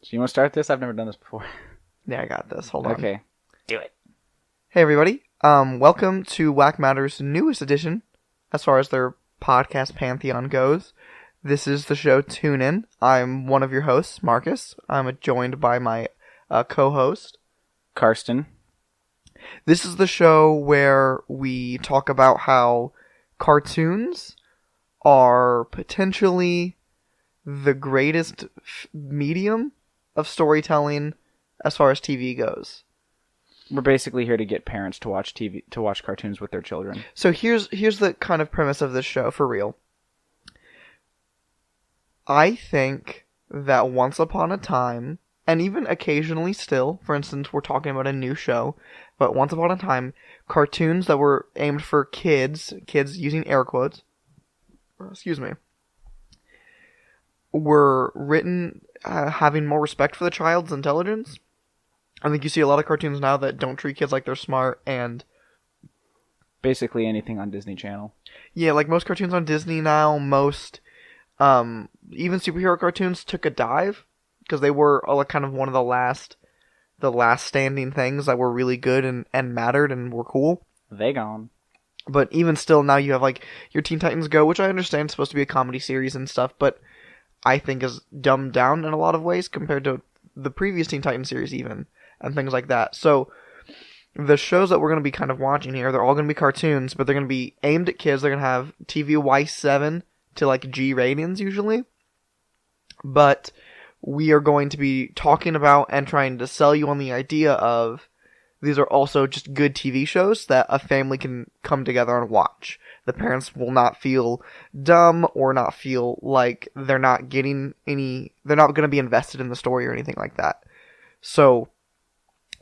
So you want to start this? I've never done this before. Yeah, I got this. Hold on. Okay. Do it. Hey, everybody. Welcome to WackMatters' newest edition, as far as their podcast pantheon goes. This is the show Toon In. I'm one of your hosts, Marcus. I'm joined by my co-host, Karsten. This is the show where we talk about how cartoons are potentially the greatest medium of storytelling as far as TV goes. We're basically here to get parents to watch cartoons with their children. So here's the kind of premise of this show, for real. I think that once upon a time, and even occasionally still, for instance, we're talking about a new show, but once upon a time, cartoons that were aimed for kids using air quotes, were written having more respect for the child's intelligence. I think you see a lot of cartoons now that don't treat kids like they're smart, and basically anything on Disney Channel. Yeah, like most cartoons on Disney now, even superhero cartoons took a dive, because they were kind of one of the last standing things that were really good and mattered and were cool. They gone. But even still, now you have like your Teen Titans Go, which I understand is supposed to be a comedy series and stuff, but I think is dumbed down in a lot of ways compared to the previous Teen Titans series even, and things like that. So the shows that we're going to be kind of watching here, they're all going to be cartoons, but they're going to be aimed at kids. They're going to have TVY 7 to like G ratings usually. But we are going to be talking about and trying to sell you on the idea of these are also just good TV shows that a family can come together and watch. The parents will not feel dumb or not feel like they're not going to be invested in the story or anything like that. So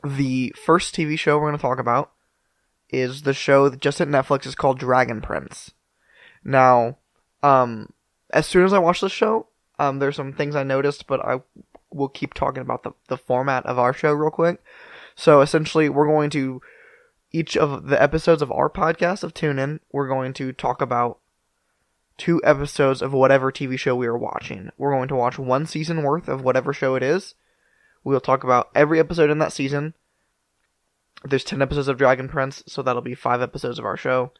the first TV show we're going to talk about is the show that just hit Netflix. Is called Dragon Prince. Now, as soon as I watched the show, there's some things I noticed, but I will keep talking about the format of our show real quick. So essentially, we're going to, each of the episodes of our podcast of Toon In, we're going to talk about 2 episodes of whatever TV show we are watching. We're going to watch 1 season worth of whatever show it is. We'll talk about every episode in that season. There's 10 episodes of Dragon Prince, so that'll be 5 episodes of our show.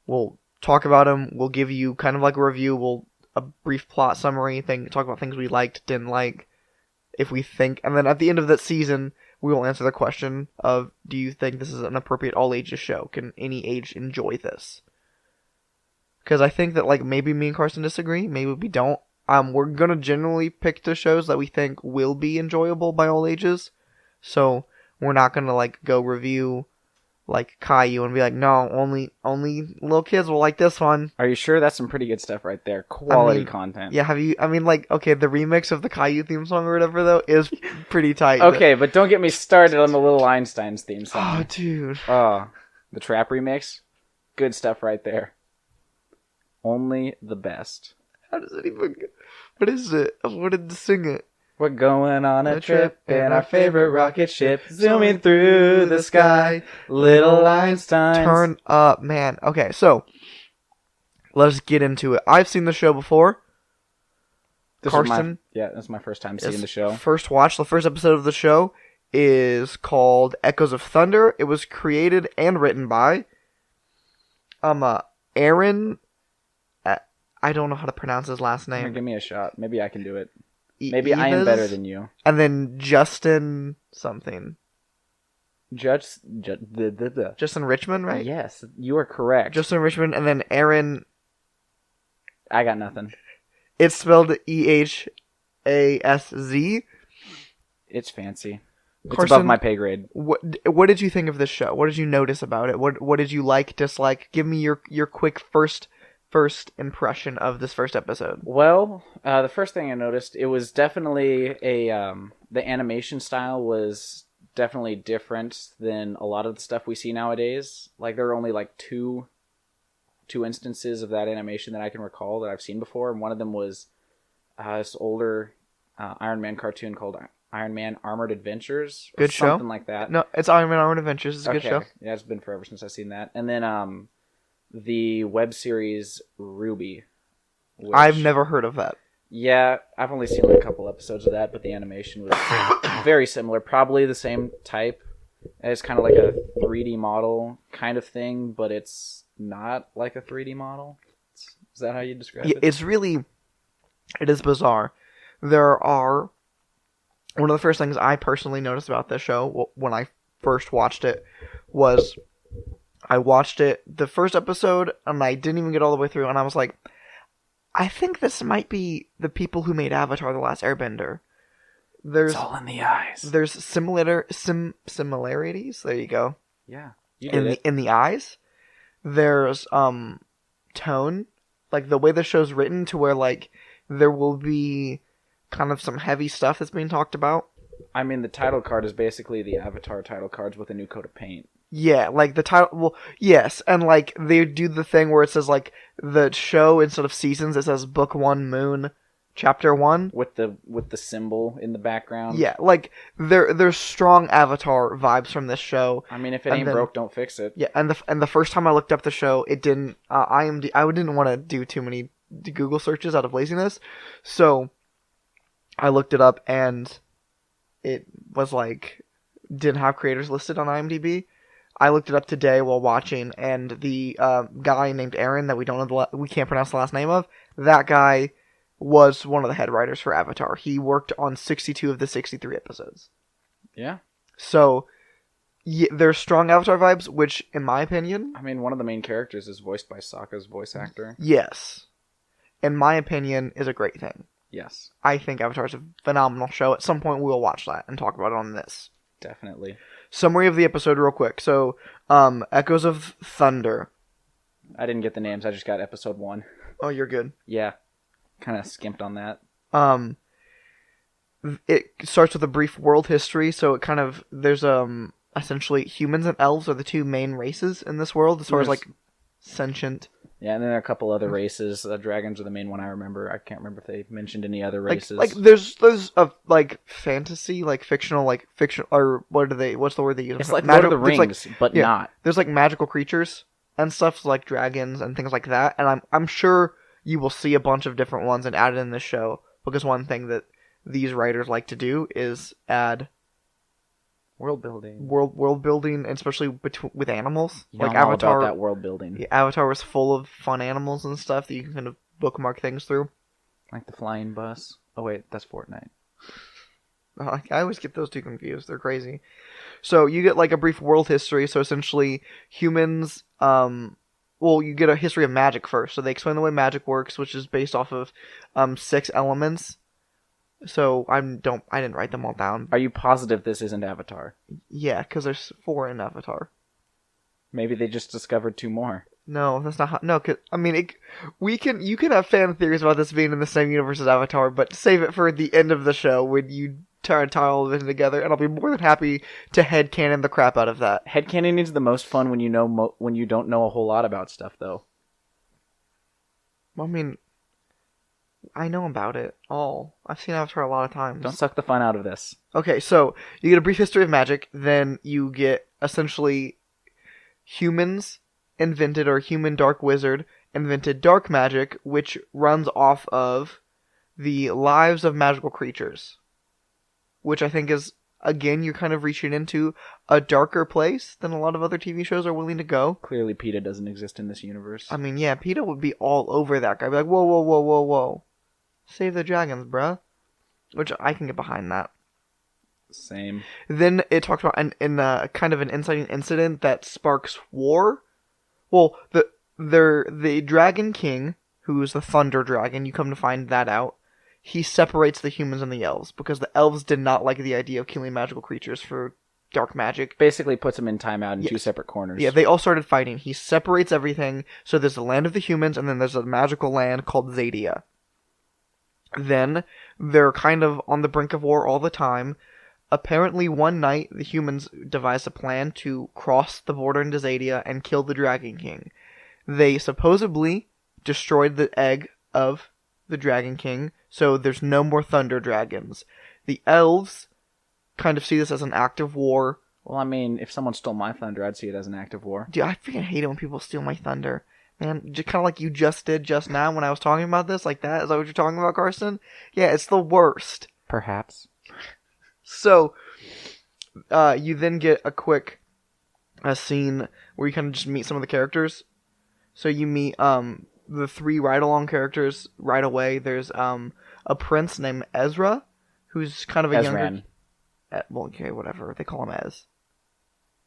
We'll talk about them. We'll give you kind of like a review. A brief plot summary thing. Talk about things we liked, didn't like, if we think. And then at the end of that season, we will answer the question of, do you think this is an appropriate all ages show? Can any age enjoy this? Because I think that like maybe me and Karsten disagree. Maybe we don't. We're going to generally pick the shows that we think will be enjoyable by all ages. So we're not going to like go review like Caillou and be like, no, only little kids will like this one. Are you sure? That's some pretty good stuff right there. Quality content. Yeah, the remix of the Caillou theme song or whatever, though, is pretty tight. Okay, but don't get me started on the Little Einstein's theme song. Oh, dude. Oh, the Trap remix? Good stuff right there. Only the best. How does it even... What is it? I wanted to sing it. We're going on a trip in our favorite rocket ship, zooming through the sky, Little Einstein. Turn up, man. Okay, so let's get into it. I've seen the show before. Karsten? That's my first time seeing the show. First watch. The first episode of the show is called Echoes of Thunder. It was created and written by Aaron. I don't know how to pronounce his last name. Give me a shot. Maybe I can do it. Maybe I am better than you. And then Justin something. Justin Richmond, right? Yes, you are correct. Justin Richmond, and then Aaron. I got nothing. It's spelled EHASZ. It's fancy. It's Karsten, above my pay grade. What did you think of this show? What did you notice about it? What did you like, dislike? Give me your quick first impression of this first episode. Well, the first thing I noticed, it was definitely the animation style was definitely different than a lot of the stuff we see nowadays. Like there are only like two instances of that animation that I can recall that I've seen before, and one of them was this older Iron Man cartoon called Iron Man Armored Adventures. Or good show. Something like that. No, it's Iron Man Armored Adventures. It's a good show. Yeah, it's been forever since I've seen that. And then the web series RWBY. I've never heard of that. Yeah, I've only seen like a couple episodes of that, but the animation was very similar. Probably the same type. It's kind of like a 3D model kind of thing, but it's not like a 3D model. Is that how you describe it? It's really, it is bizarre. There are, one of the first things I personally noticed about this show when I first watched it was I watched it, the first episode, and I didn't even get all the way through, and I was like, I think this might be the people who made Avatar: The Last Airbender. It's all in the eyes. There's similarities. There you go. Yeah, you did it. In the eyes. There's tone, like the way the show's written, to where like there will be kind of some heavy stuff that's being talked about. I mean, the title card is basically the Avatar title cards with a new coat of paint. Yeah, like the title. Well, yes, and like they do the thing where it says like the show instead of seasons, it says Book 1 Moon, Chapter 1 with the symbol in the background. Yeah, like there's strong Avatar vibes from this show. I mean, if it ain't broke, don't fix it. Yeah, and the first time I looked up the show, it didn't. I didn't want to do too many Google searches out of laziness, so I looked it up and it was like didn't have creators listed on IMDb. I looked it up today while watching, and the guy named Aaron that we can't pronounce the last name of, that guy was one of the head writers for Avatar. He worked on 62 of the 63 episodes. Yeah. So, yeah, there's strong Avatar vibes, which, in my opinion... I mean, one of the main characters is voiced by Sokka's voice actor. Yes. In my opinion, is a great thing. Yes. I think Avatar is a phenomenal show. At some point, we'll watch that and talk about it on this. Definitely. Summary of the episode real quick. So, Echoes of Thunder. I didn't get the names. I just got episode 1. Oh, you're good. Yeah. Kind of skimped on that. It starts with a brief world history, so it kind of, there's, essentially, humans and elves are the two main races in this world, as far as, like, sentient. Yeah, and then there are a couple other races. Dragons are the main one I remember. I can't remember if they mentioned any other races. Like there's like fantasy, like fictional, or what's the word they use? It's like Lord of the Rings, but not. There's like magical creatures and stuff like dragons and things like that, and I'm sure you will see a bunch of different ones and add it in this show, because one thing that these writers like to do is add world building, especially with animals. You like Avatar, about that world building. Yeah, Avatar was full of fun animals and stuff that you can kind of bookmark things through, like the flying bus. Oh wait, that's Fortnite. I always get those two confused. They're crazy. So you get like a brief world history. So essentially, humans. Well, you get a history of magic first. So they explain the way magic works, which is based off of 6 elements. So I didn't write them all down. Are you positive this isn't Avatar? Yeah, because there's 4 in Avatar. Maybe they just discovered 2 more. No, that's not how... No, cause, I mean, you can have fan theories about this being in the same universe as Avatar, but save it for the end of the show when you try and tie all of it together, and I'll be more than happy to headcanon the crap out of that. Headcanon is the most fun when you know when you don't know a whole lot about stuff, though. I mean, I know about it all. I've seen Avatar a lot of times. Don't suck the fun out of this. Okay, so you get a brief history of magic, then you get essentially humans invented, or human dark wizard invented dark magic, which runs off of the lives of magical creatures. Which I think is, again, you're kind of reaching into a darker place than a lot of other TV shows are willing to go. Clearly PETA doesn't exist in this universe. I mean, yeah, PETA would be all over that guy. Be like, whoa, whoa, whoa, whoa, whoa. Save the dragons, bruh. Which I can get behind that. Same. Then it talks about in kind of an inciting incident that sparks war. Well, the Dragon King, who's the Thunder Dragon, you come to find that out, he separates the humans and the elves, because the elves did not like the idea of killing magical creatures for dark magic. Basically puts them in timeout in 2 separate corners. Yeah, they all started fighting. He separates everything, so there's the land of the humans, and then there's a magical land called Zadia. Then, they're kind of on the brink of war all the time. Apparently, one night, the humans devised a plan to cross the border into Zadia and kill the Dragon King. They supposedly destroyed the egg of the Dragon King, so there's no more Thunder Dragons. The elves kind of see this as an act of war. Well, I mean, if someone stole my thunder, I'd see it as an act of war. Dude, I freaking hate it when people steal my thunder. Man, just kind of like you just did just now when I was talking about this, like that. Is that what you're talking about, Karsten? Yeah, it's the worst. Perhaps. So, you then get a scene where you kind of just meet some of the characters. So you meet the 3 ride-along characters right away. There's a prince named Ezra, who's kind of a younger. Well, okay, whatever. They call him Ez.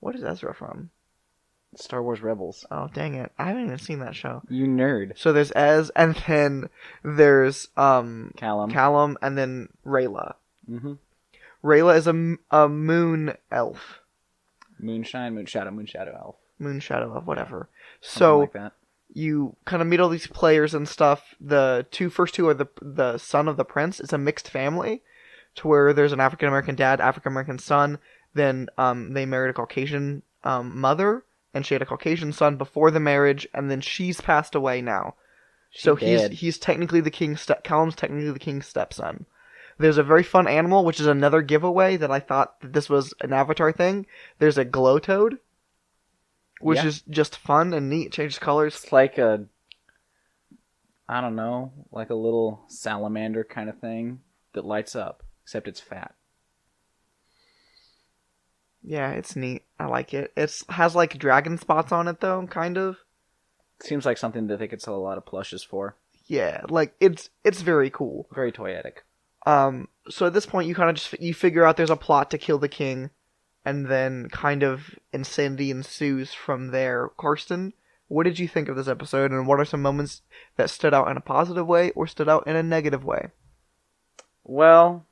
What is Ezra from? Star Wars Rebels. Oh, dang it. I haven't even seen that show. You nerd. So there's Ez, and then there's Callum, and then Rayla. Mm-hmm. Rayla is a moon elf. Moonshadow elf. Moonshadow elf, whatever. Something So like that. You kind of meet all these players and stuff. The first two are the son of the prince. It's a mixed family, to where there's an African American dad, African American son. Then they married a Caucasian mother, and she had a Caucasian son before the marriage, and then she's passed away now. So he's technically the king's Callum's technically the king's stepson. There's a very fun animal, which is another giveaway that I thought that this was an Avatar thing. There's a glow toad, which is just fun and neat. Changes colors. It's like I don't know, like a little salamander kind of thing that lights up, except it's fat. Yeah, it's neat. I like it. It has like dragon spots on it though, kind of. Seems like something that they could sell a lot of plushes for. Yeah, like it's very cool. Very toyetic. So at this point you kind of you figure out there's a plot to kill the king, and then kind of insanity ensues from there. Karsten, what did you think of this episode, and what are some moments that stood out in a positive way or stood out in a negative way? Well,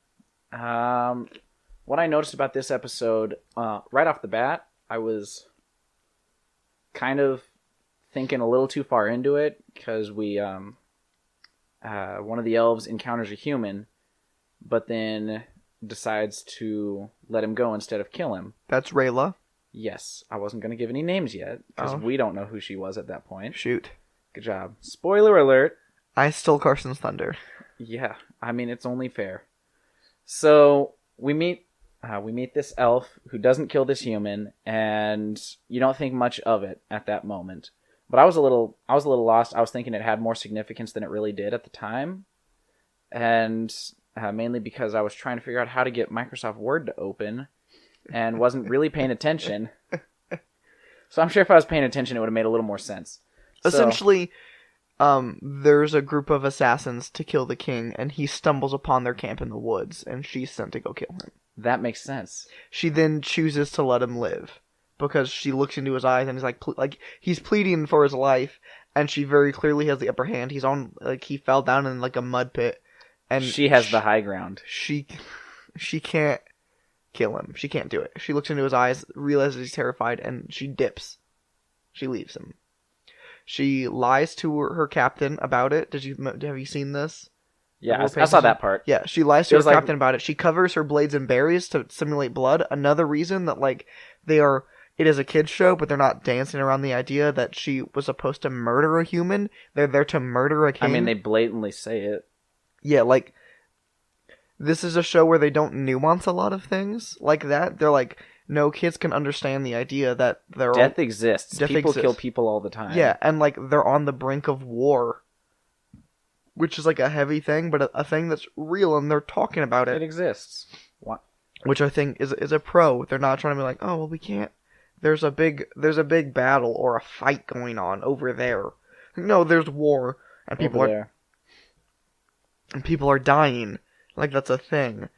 what I noticed about this episode, right off the bat, I was kind of thinking a little too far into it, because one of the elves encounters a human, but then decides to let him go instead of kill him. That's Rayla. Yes, I wasn't going to give any names yet, because we don't know who she was at that point. Shoot. Good job. Spoiler alert. I stole Karsten's thunder. Yeah, I mean, it's only fair. So, we meet this elf who doesn't kill this human, and you don't think much of it at that moment. But I was a little lost. I was thinking it had more significance than it really did at the time. And mainly because I was trying to figure out how to get Microsoft Word to open and wasn't really paying attention. So I'm sure if I was paying attention, it would have made a little more sense. Essentially, there's a group of assassins to kill the king, and he stumbles upon their camp in the woods, and she's sent to go kill him. That makes sense. She then chooses to let him live, because she looks into his eyes, and he's like he's pleading for his life, and she very clearly has the upper hand. He's on, like, he fell down in like a mud pit. And she has the high ground. She can't kill him. She can't do it. She looks into his eyes, realizes he's terrified, and she dips. She leaves him. She lies to her captain about it. Have you seen this? Yeah, I saw that part. Yeah, she lies to her captain about it. She covers her blades in berries to simulate blood. Another reason that, like, it is a kid's show, but they're not dancing around the idea that she was supposed to murder a human. They're there to murder a king. I mean, they blatantly say it. Yeah, like, this is a show where they don't nuance a lot of things like that. They're like, no, kids can understand the idea that death exists. People kill people all the time. Yeah, and, like, they're on the brink of war, which is, like, a heavy thing, but a thing that's real, and they're talking about it. It exists. What? Which I think is a pro. They're not trying to be like, oh, well, we can't. There's a big battle or a fight going on over there. No, there's war, and people are dying. Like, that's a thing.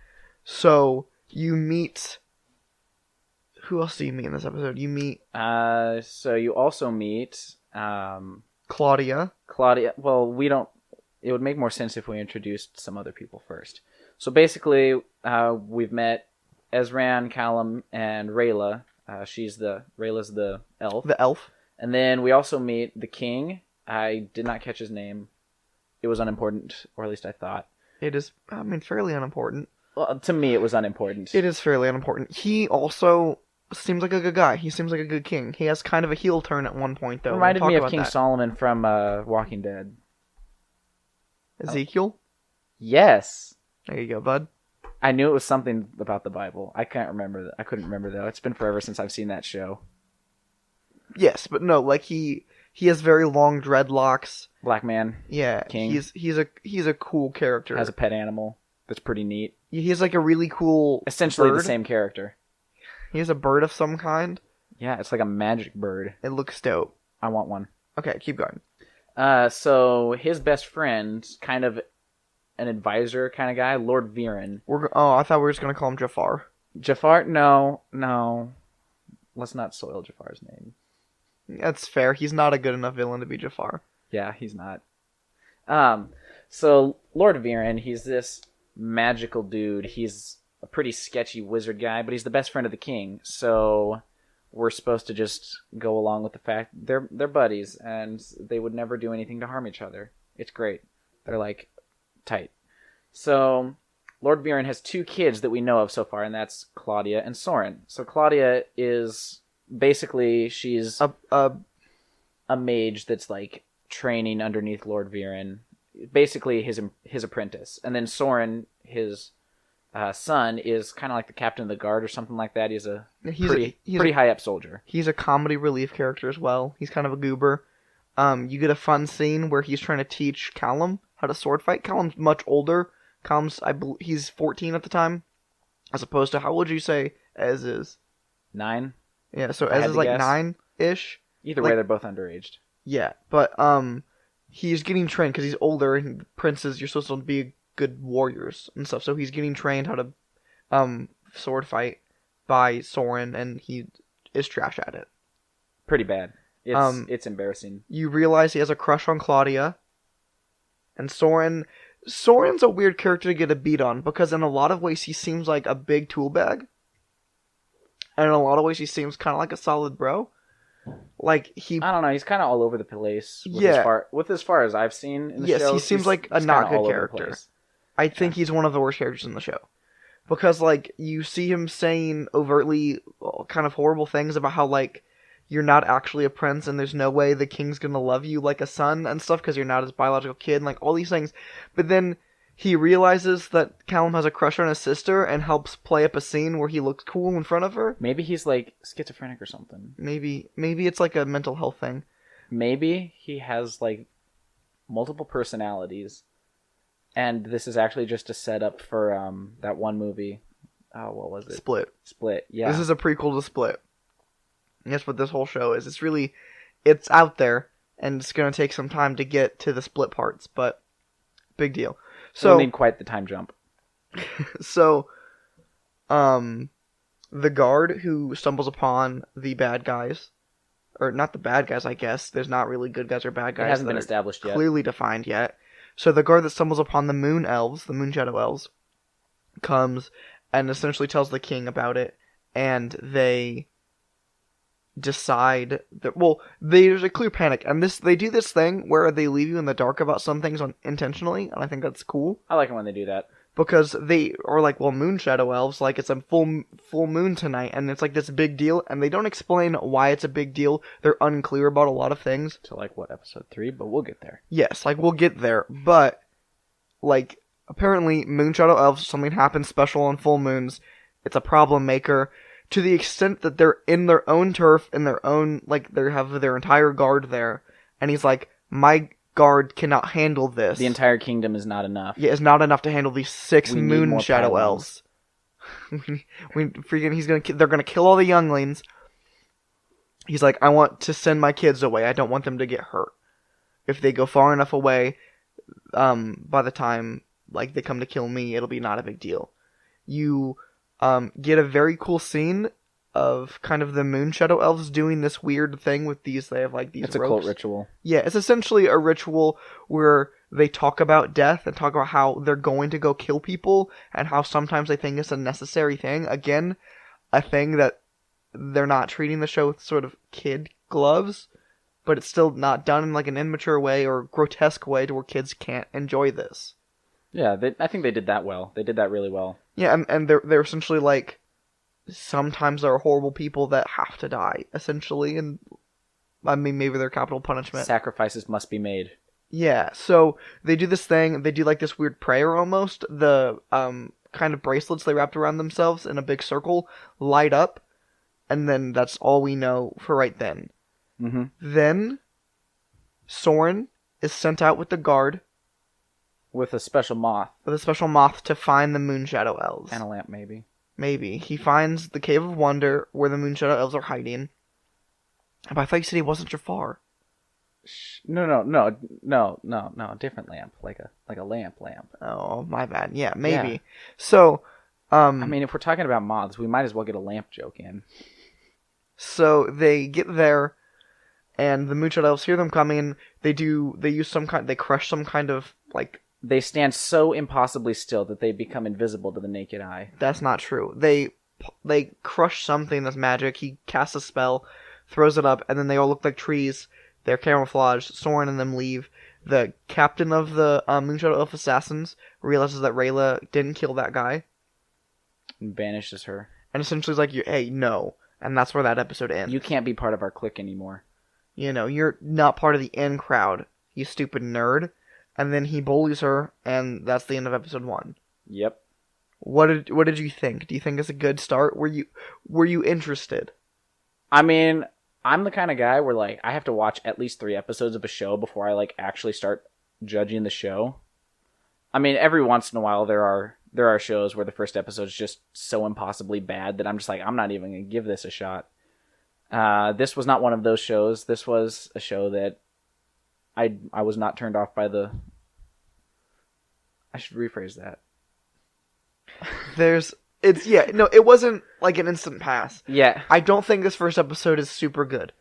So, you meet... Who else do you meet in this episode? You meet... So you also meet... Claudia. Well, we don't... It would make more sense if we introduced some other people first. So basically, we've met Ezran, Callum, and Rayla. Rayla's the elf. The elf. And then we also meet the king. I did not catch his name. It was unimportant, or at least I thought. It is, fairly unimportant. Well, to me, it was unimportant. It is fairly unimportant. He also seems like a good guy. He seems like a good king. He has kind of a heel turn at one point, though. Reminded me of King Solomon from Walking Dead. Ezekiel? Yes. There you go, bud. I knew it was something about the Bible. I couldn't remember, though. It's been forever since I've seen that show. Yes, but no, like, he He has very long dreadlocks. Black man. Yeah, King. he's a cool character. Has a pet animal that's pretty neat. He has like a really cool Essentially bird. the same character. He has a bird of some kind. Yeah, it's like a magic bird. It looks dope. I want one. Okay, keep going. So his best friend, kind of an advisor kind of guy, Lord Viren. I thought we were just gonna call him Jafar. Jafar? No. Let's not soil Jafar's name. That's fair. He's not a good enough villain to be Jafar. Yeah, he's not. So Lord Viren, he's this magical dude. He's a pretty sketchy wizard guy, but he's the best friend of the king. So we're supposed to just go along with the fact they're buddies and they would never do anything to harm each other. It's great. They're like tight. So Lord Viren has 2 kids that we know of so far, and that's Claudia and Soren. So Claudia is basically she's a mage that's like training underneath Lord Viren, basically his apprentice. And then Soren, his son, is kind of like the captain of the guard or something like that. He's a pretty high up soldier. He's a comedy relief character as well. He's kind of a goober. You get a fun scene where he's trying to teach Callum how to sword fight. Callum's much older. Callum's, he's 14 at the time, as opposed to, how would you say Ez is? 9? Yeah, so Ez is like 9-ish. Either way, they're both underaged. Yeah, but he's getting trained because he's older, and princes, you're supposed to be good warriors and stuff, so he's getting trained how to sword fight by Soren, and he is trash at it. Pretty bad. It's embarrassing. You realize he has a crush on Claudia, and Soren's a weird character to get a beat on, because in a lot of ways he seems like a big tool bag, and in a lot of ways he seems kind of like a solid bro. Like I don't know, he's kind of all over the place. As far as I've seen in the show. Yes, he seems like a not good character. I think he's one of the worst characters in the show. Because, like, you see him saying overtly kind of horrible things about how, like, you're not actually a prince and there's no way the king's gonna love you like a son and stuff because you're not his biological kid and, like, all these things. But then he realizes that Callum has a crush on his sister and helps play up a scene where he looks cool in front of her. Maybe he's, like, schizophrenic or something. Maybe it's, like, a mental health thing. Maybe he has, like, multiple personalities. And this is actually just a setup for that one movie. Oh, what was it? Split, yeah. This is a prequel to Split. And that's what this whole show is. It's out there, and it's going to take some time to get to the Split parts, but big deal. So we'll need quite the time jump. So, the guard who stumbles upon the bad guys, or not the bad guys, I guess. There's not really good guys or bad guys. It hasn't been established yet. Clearly defined yet. So the guard that stumbles upon the moon elves, the moon shadow elves, comes and essentially tells the king about it, and they decide that, there's a clear panic, and they do this thing where they leave you in the dark about some things intentionally, and I think that's cool. I like it when they do that. Because they are like, moon shadow elves, like, it's a full moon tonight, and it's like this big deal, and they don't explain why it's a big deal. They're unclear about a lot of things. To, like, what, episode 3? But we'll get there. Yes, like, we'll get there, but, like, apparently, moon shadow elves, something happens special on full moons. It's a problem maker, to the extent that they're in their own turf, in their own, like, they have their entire guard there, and he's like, my guard cannot handle this. The entire kingdom is not enough. Yeah, it's not enough to handle these 6 moon shadow elves. They're gonna kill all the younglings. He's like, I want to send my kids away. I don't want them to get hurt. If they go far enough away, by the time, like, they come to kill me, it'll be not a big deal. You, get a very cool scene of kind of the moon shadow elves doing this weird thing with these, they have like these ropes. It's a cult ritual. Yeah, it's essentially a ritual where they talk about death and talk about how they're going to go kill people and how sometimes they think it's a necessary thing. Again, a thing that they're not treating the show with sort of kid gloves, but it's still not done in like an immature way or grotesque way to where kids can't enjoy this. Yeah, I think they did that well. They did that really well. Yeah, and they're essentially like, sometimes there are horrible people that have to die, essentially, and I mean, maybe they're capital punishment. Sacrifices must be made. Yeah, so they do this thing, they do like this weird prayer almost. The kind of bracelets they wrapped around themselves in a big circle light up, and then that's all we know for right then. Mm-hmm. Then Soren is sent out with the guard With a special moth. with a special moth to find the Moonshadow Elves. And a lamp, maybe. Maybe. He finds the Cave of Wonder where the Moonshadow Elves are hiding. But I thought you said he wasn't Jafar. No. Different lamp. Like a lamp. Oh, my bad. Yeah, maybe. Yeah. So, I mean, if we're talking about moths, we might as well get a lamp joke in. So they get there, and the Moonshadow Elves hear them coming. They crush some kind of, like... They stand so impossibly still that they become invisible to the naked eye. That's not true. They crush something that's magic. He casts a spell, throws it up, and then they all look like trees. They're camouflaged. Soren and them leave. The captain of the Moonshadow Elf Assassins realizes that Rayla didn't kill that guy. And banishes her. And essentially is like, hey, no. And that's where that episode ends. You can't be part of our clique anymore. You know, you're not part of the in crowd, you stupid nerd. And then he bullies her, and that's the end of episode 1. Yep. What did you think? Do you think it's a good start? Were you interested? I mean, I'm the kind of guy where, like, I have to watch at least 3 episodes of a show before I, like, actually start judging the show. I mean, every once in a while there are shows where the first episode is just so impossibly bad that I'm just like, I'm not even going to give this a shot. This was not one of those shows. This was a show that I was not turned off by the... I should rephrase that. It wasn't like an instant pass. Yeah. I don't think this first episode is super good.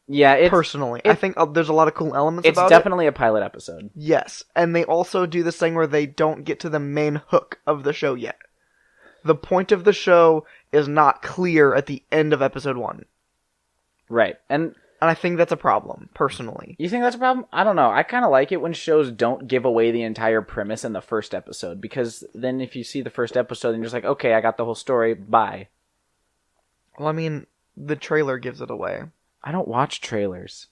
Yeah, personally. I think there's a lot of cool elements about it. It's definitely a pilot episode. Yes, and they also do this thing where they don't get to the main hook of the show yet. The point of the show is not clear at the end of episode 1. Right, and I think that's a problem, personally. You think that's a problem? I don't know. I kind of like it when shows don't give away the entire premise in the first episode, because then if you see the first episode and you're just like, okay, I got the whole story, bye. Well, I mean, the trailer gives it away. I don't watch trailers.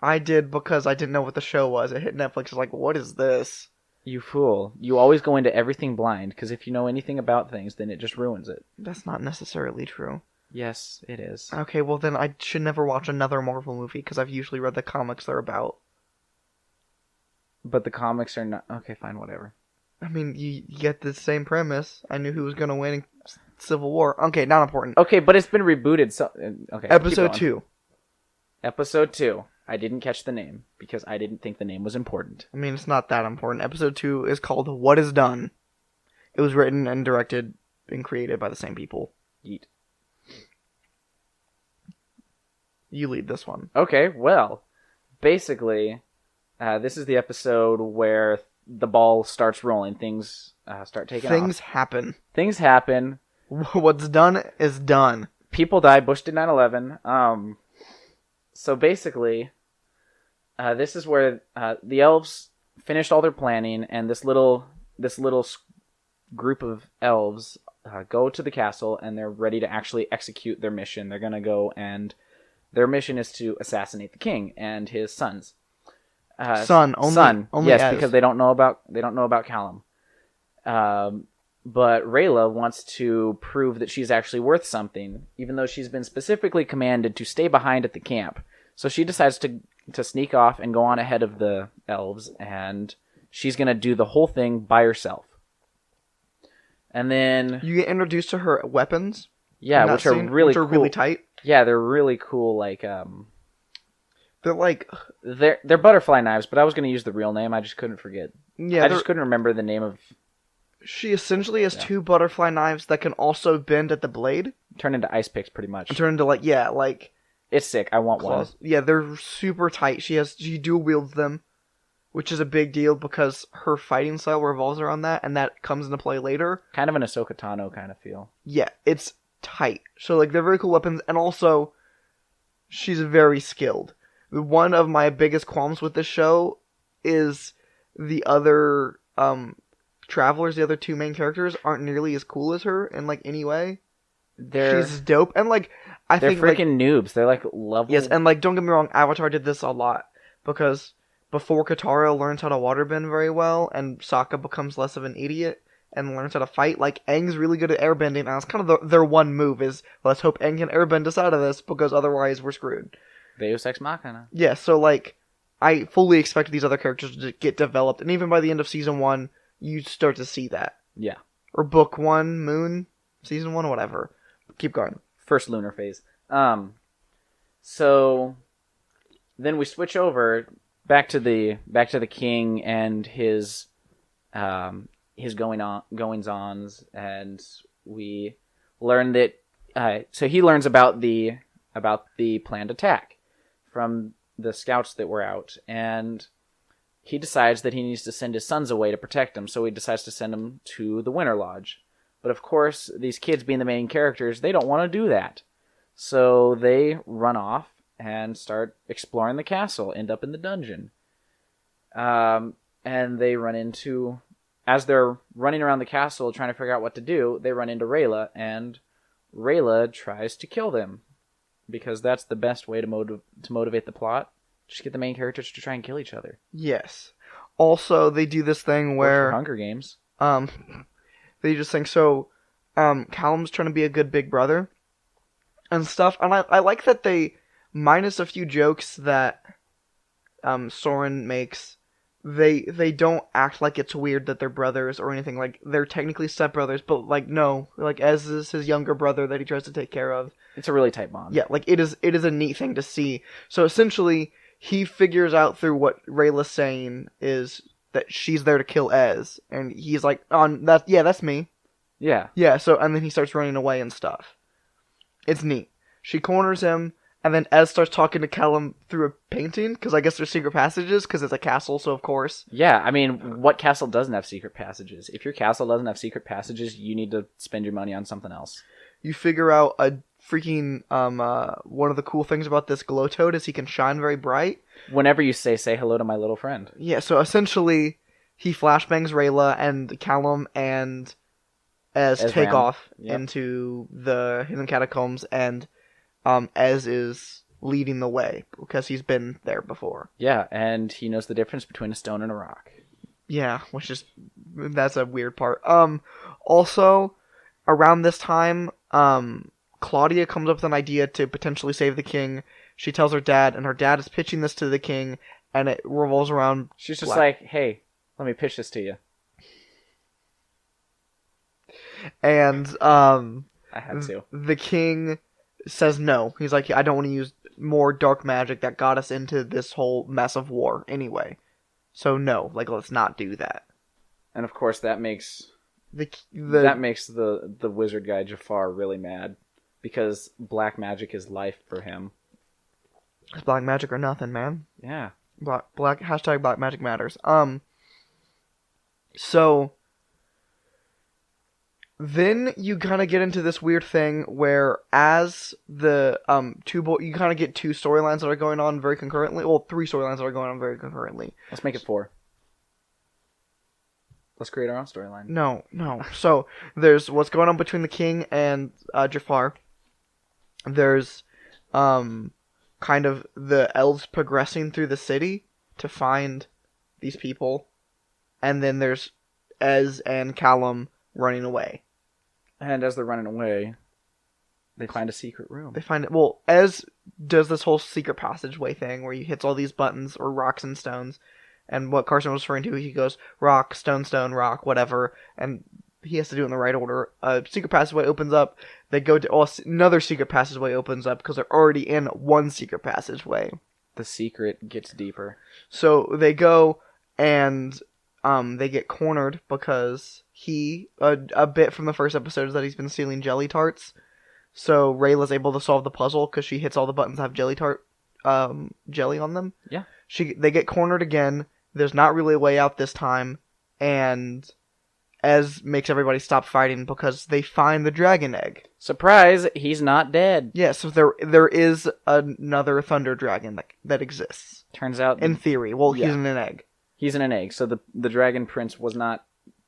I did because I didn't know what the show was. It hit Netflix, like, what is this? You fool. You always go into everything blind, because if you know anything about things, then it just ruins it. That's not necessarily true. Yes, it is. Okay, well then I should never watch another Marvel movie, because I've usually read the comics they're about. But the comics are not... Okay, fine, whatever. I mean, you get the same premise. I knew who was going to win in Civil War. Okay, not important. Okay, but it's been rebooted, so... Okay, Episode 2. Episode 2. I didn't catch the name, because I didn't think the name was important. I mean, it's not that important. Episode 2 is called What Is Done. It was written and directed and created by the same people. Yeet. You lead this one. Okay, well, basically, this is the episode where the ball starts rolling. Things start taking off. Things happen. Things happen. What's done is done. People die. Bush did 9/11. So basically, this is where the elves finished all their planning, and this little group of elves go to the castle, and they're ready to actually execute their mission. They're gonna go and their mission is to assassinate the king and his sons. Son. Yes, as. Because they don't know about Callum. But Rayla wants to prove that she's actually worth something, even though she's been specifically commanded to stay behind at the camp. So she decides to sneak off and go on ahead of the elves, and she's gonna do the whole thing by herself. And then you get introduced to her weapons. Yeah, which are really cool. Really tight. Yeah, they're really cool. Like they're like they're butterfly knives, but I was going to use the real name. I just couldn't forget. Yeah, I just couldn't remember the name of. She essentially has 2 butterfly knives that can also bend at the blade. Turn into ice picks, pretty much. Turn into like. It's sick. I want claws. one. Yeah, they're super tight. She dual wields them, which is a big deal because her fighting style revolves around that, and that comes into play later. Kind of an Ahsoka Tano kind of feel. Yeah, it's tight. So like they're very cool weapons, and also she's very skilled. One of my biggest qualms with this show is the other travelers, the other 2 main characters aren't nearly as cool as her in like any way. She's dope, and like they're freaking noobs. They're like level. Yes, and like don't get me wrong, Avatar did this a lot because before Katara learns how to waterbend very well, and Sokka becomes less of an idiot and learns how to fight. Like, Aang's really good at airbending, and it's kind of their one move is, let's hope Aang can airbend us out of this, because otherwise we're screwed. Deus Ex Machina. Yeah, so, like, I fully expect these other characters to get developed, and even by the end of season 1, you start to see that. Yeah. Or book 1, Moon, season 1, whatever. Keep going. First lunar phase. So then we switch over back to the king and his goings-ons, and we learn that so he learns about the planned attack from the scouts that were out, and he decides that he needs to send his sons away to protect them, so he decides to send them to the Winter Lodge. But of course, these kids being the main characters, they don't want to do that. So they run off and start exploring the castle, end up in the dungeon. And they run into, as they're running around the castle trying to figure out what to do, they run into Rayla, and Rayla tries to kill them. Because that's the best way to motivate the plot. Just get the main characters to try and kill each other. Yes. Also, they do this thing where... Hunger Games. They just think, so, Callum's trying to be a good big brother and stuff. And I like that they, minus a few jokes that Soren makes, they don't act like it's weird that they're brothers or anything. Like, they're technically stepbrothers, but, like, no. Like, Ez is his younger brother that he tries to take care of. It's a really tight bond. Yeah, like, it is a neat thing to see. So, essentially, he figures out through what Rayla's saying is that she's there to kill Ez, and he's like, that's me. Yeah. Yeah, so, and then he starts running away and stuff. It's neat. She corners him, and then Ez starts talking to Callum through a painting, because I guess there's secret passages, because it's a castle, so of course. Yeah, I mean, what castle doesn't have secret passages? If your castle doesn't have secret passages, you need to spend your money on something else. You figure out a freaking, one of the cool things about this glow toad is he can shine very bright. Whenever you say hello to my little friend. Yeah, so essentially, he flashbangs Rayla, and Callum and Ez take off into the hidden catacombs, and Ez is leading the way, because he's been there before. Yeah, and he knows the difference between a stone and a rock. Yeah, that's a weird part. Also, around this time, Claudia comes up with an idea to potentially save the king. She tells her dad, and her dad is pitching this to the king, and it revolves around... She's just like, hey, let me pitch this to you. And, I had to. The king says no. He's like, I don't want to use more dark magic that got us into this whole mess of war anyway. So no, like, let's not do that. And of course, that makes... that makes the wizard guy Jafar really mad. Because black magic is life for him. It's black magic or nothing, man. Yeah. Black hashtag Black Magic Matters. So then you kind of get into this weird thing where as the you kind of get two storylines that are going on very concurrently. Well, three storylines that are going on very concurrently. Let's make it 4. Let's create our own storyline. No. So there's what's going on between the king and Jafar. There's kind of the elves progressing through the city to find these people, and then there's Ez and Callum running away. And as they're running away, they find a secret room. Ez does this whole secret passageway thing where he hits all these buttons or rocks and stones, and what Carson was referring to, he goes rock, stone, rock, whatever, and he has to do it in the right order. A secret passageway opens up. They go to another secret passageway opens up because they're already in one secret passageway. The secret gets deeper. So they go and they get cornered because a bit from the first episode is that he's been stealing jelly tarts. So Rayla's able to solve the puzzle because she hits all the buttons that have jelly tart jelly on them. Yeah. They get cornered again. There's not really a way out this time, and Ez makes everybody stop fighting because they find the dragon egg. Surprise! He's not dead. Yeah, so there is another thunder dragon that exists. Turns out, in theory, he's in an egg. He's in an egg, so the dragon prince was not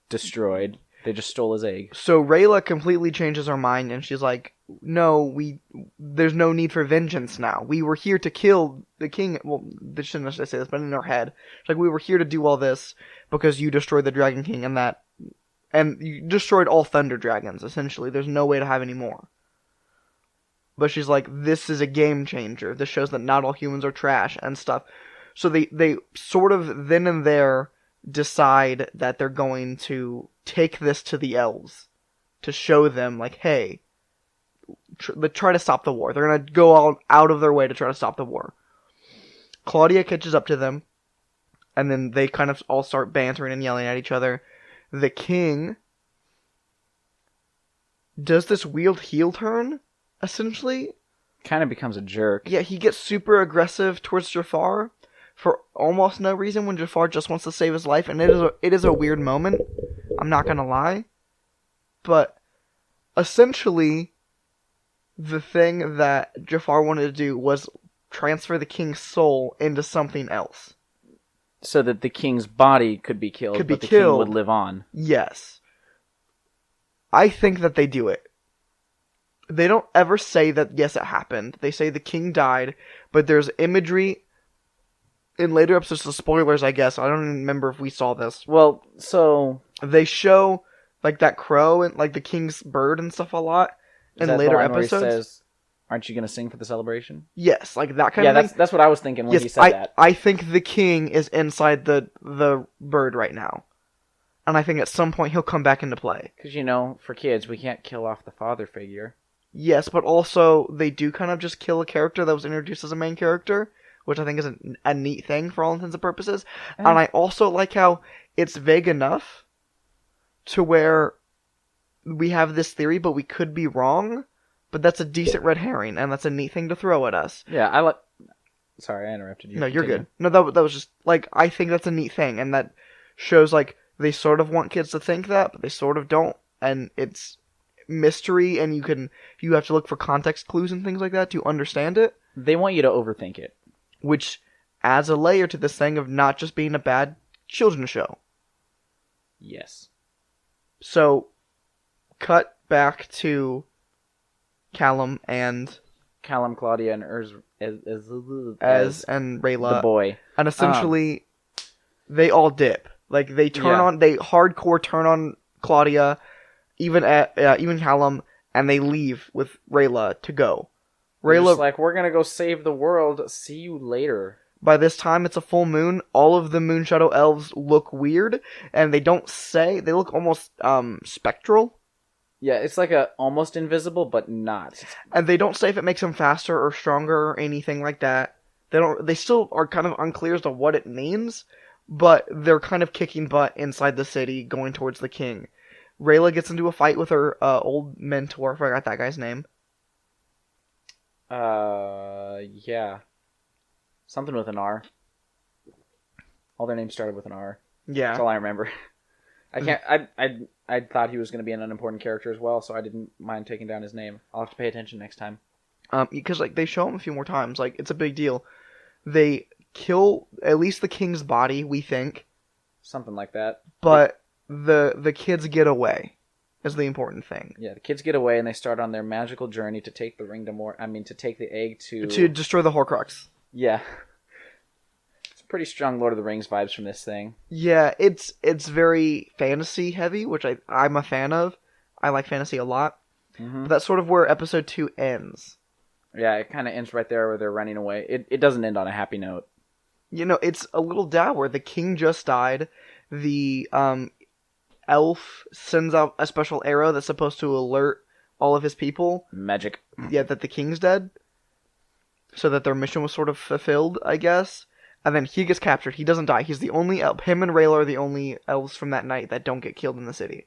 destroyed. They just stole his egg. So Rayla completely changes her mind, and she's like, "No, there's no need for vengeance now. We were here to kill the king." Well, they shouldn't necessarily say this, but in her head, it's like, we were here to do all this because you destroyed the Dragon King, and you destroyed all thunder dragons. Essentially, there's no way to have any more. But she's like, "This is a game changer. This shows that not all humans are trash and stuff." So they sort of then and there decide that they're going to take this to the elves to show them, like, hey, try to stop the war. They're going to go out of their way to try to stop the war. Claudia catches up to them, and then they kind of all start bantering and yelling at each other. The king does this weird heel turn, essentially. Kind of becomes a jerk. Yeah, he gets super aggressive towards Jafar for almost no reason when Jafar just wants to save his life, and it is a weird moment. I'm not gonna lie. But essentially, the thing that Jafar wanted to do was transfer the king's soul into something else. So that the king's body could be killed, but the king would live on. Yes. I think that they do it. They don't ever say that, yes, it happened. They say the king died, but there's imagery in later episodes, the spoilers, I guess. I don't even remember if we saw this. Well, so they show, like, that crow and, like, the king's bird and stuff a lot in later episodes. Where he says, aren't you going to sing for the celebration? Yes, like that kind of thing. Yeah, that's what I was thinking when he said that. I think the king is inside the bird right now. And I think at some point he'll come back into play. Because, for kids, we can't kill off the father figure. Yes, but also they do kind of just kill a character that was introduced as a main character, which I think is a neat thing for all intents and purposes. And I also like how it's vague enough to where we have this theory, but we could be wrong. But that's a decent red herring, and that's a neat thing to throw at us. Yeah, I like... Sorry, I interrupted you. No, you're good. No, that was just, like, I think that's a neat thing, and that shows, like, they sort of want kids to think that, but they sort of don't, and it's mystery, and you have to look for context clues and things like that to understand it. They want you to overthink it. Which adds a layer to this thing of not just being a bad children's show. Yes. So, cut back to Callum, Claudia, and Ez and Rayla. The boy. And essentially, they all dip. Like, they hardcore turn on Claudia, even Callum, and they leave with Rayla to go. Rayla's like, we're gonna go save the world. See you later. By this time, it's a full moon. All of the Moonshadow elves look weird, and they look almost spectral. Yeah, it's like almost invisible, but not. And they don't say if it makes them faster or stronger or anything like that. They still are kind of unclear as to what it means, but they're kind of kicking butt inside the city, going towards the king. Rayla gets into a fight with her old mentor. I forgot that guy's name. Yeah. Something with an R. All their names started with an R. Yeah. That's all I remember. I thought he was going to be an unimportant character as well, so I didn't mind taking down his name. I'll have to pay attention next time. Because, like, they show him a few more times. Like, it's a big deal. They kill at least the king's body, we think. Something like that. But the kids get away is the important thing. Yeah, the kids get away and they start on their magical journey to take the ring to take the egg to destroy the Horcrux. Yeah. It's pretty strong Lord of the Rings vibes from this thing. Yeah, it's very fantasy heavy, which I'm a fan of. I like fantasy a lot. Mm-hmm. But that's sort of where episode 2 ends. Yeah, it kind of ends right there where they're running away. It doesn't end on a happy note. It's a little dour. The king just died. The elf sends out a special arrow that's supposed to alert all of his people. Magic. Yeah, that the king's dead. So that their mission was sort of fulfilled, I guess. And then he gets captured. He doesn't die. He's the only elf. Him and Rayla are the only elves from that night that don't get killed in the city.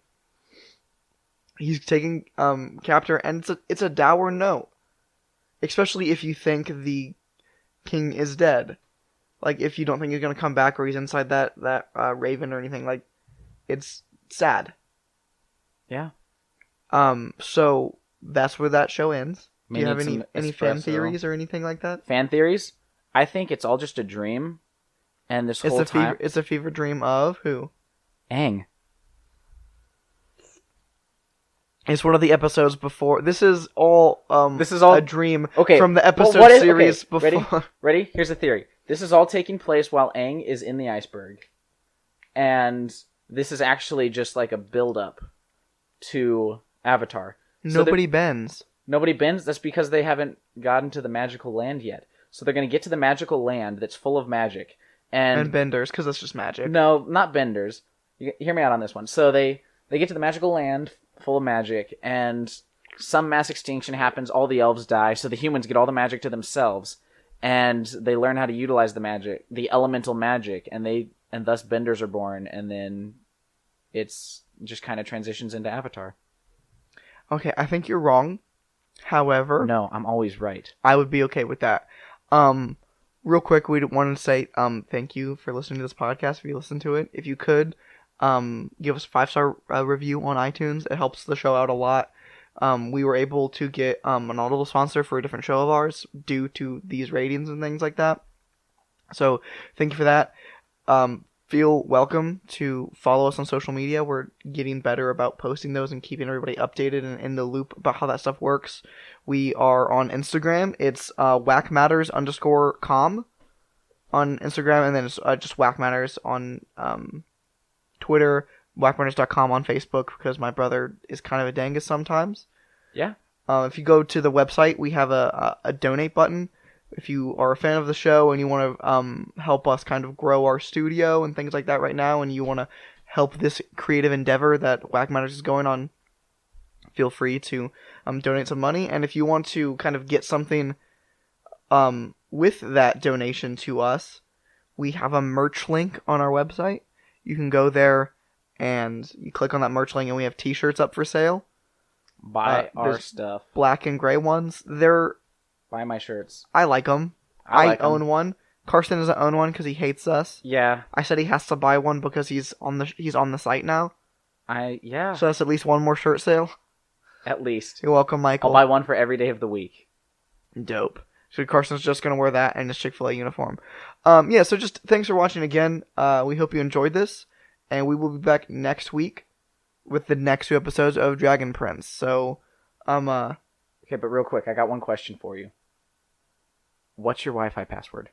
He's taking capture, and it's a dour note. Especially if you think the king is dead. Like, if you don't think he's going to come back or he's inside that raven or anything. Like, it's sad. Yeah. So, that's where that show ends. Do you have any fan theories or anything like that? Fan theories? I think it's all just a dream. And this whole time... It's a fever dream of who? Aang. It's one of the episodes before. This is all a dream from the episode series before. Ready? Here's the theory. This is all taking place while Aang is in the iceberg. And this is actually just like a build-up to Avatar. Nobody bends. Nobody bends? That's because they haven't gotten to the magical land yet. So they're going to get to the magical land that's full of magic. And benders, because that's just magic. No, not benders. Hear me out on this one. So they get to the magical land full of magic, and some mass extinction happens. All the elves die, so the humans get all the magic to themselves, and they learn how to utilize the magic, the elemental magic, and thus benders are born, and then it's just kind of transitions into Avatar. Okay, I think you're wrong. However, no, I'm always right. I would be okay with that. Real quick, we want to say thank you for listening to this podcast. If you listen to it, if you could, give us a 5-star review on iTunes. It helps the show out a lot. We were able to get an Audible sponsor for a different show of ours due to these ratings and things like that. So thank you for that. Feel welcome to follow us on social media. We're getting better about posting those and keeping everybody updated and in the loop about how that stuff works. We are on Instagram. It's WackMatters_com on Instagram, and then it's just WackMatters on Twitter, WackMatters.com on Facebook, because my brother is kind of a dangus sometimes. Yeah. If you go to the website, we have a donate button. If you are a fan of the show and you want to help us kind of grow our studio and things like that right now, and you want to help this creative endeavor that WackMatters is going on, feel free to donate some money. And if you want to kind of get something with that donation to us, we have a merch link on our website. You can go there and you click on that merch link, and we have t-shirts up for sale. Buy our stuff. Black and gray ones. Buy my shirts. I like them. I own one. Karsten doesn't own one because he hates us. Yeah. I said he has to buy one because he's on the site now. Yeah. So that's at least one more shirt sale. At least. You're welcome, Michael. I'll buy one for every day of the week. Dope. So Carson's just gonna wear that and his Chick-fil-A uniform. Yeah. So just thanks for watching again. We hope you enjoyed this, and we will be back next week with the next 2 episodes of Dragon Prince. So, Okay, but real quick, I got one question for you. What's your Wi-Fi password?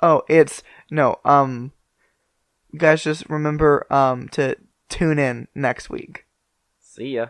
Oh, guys, just remember to tune in next week. See ya.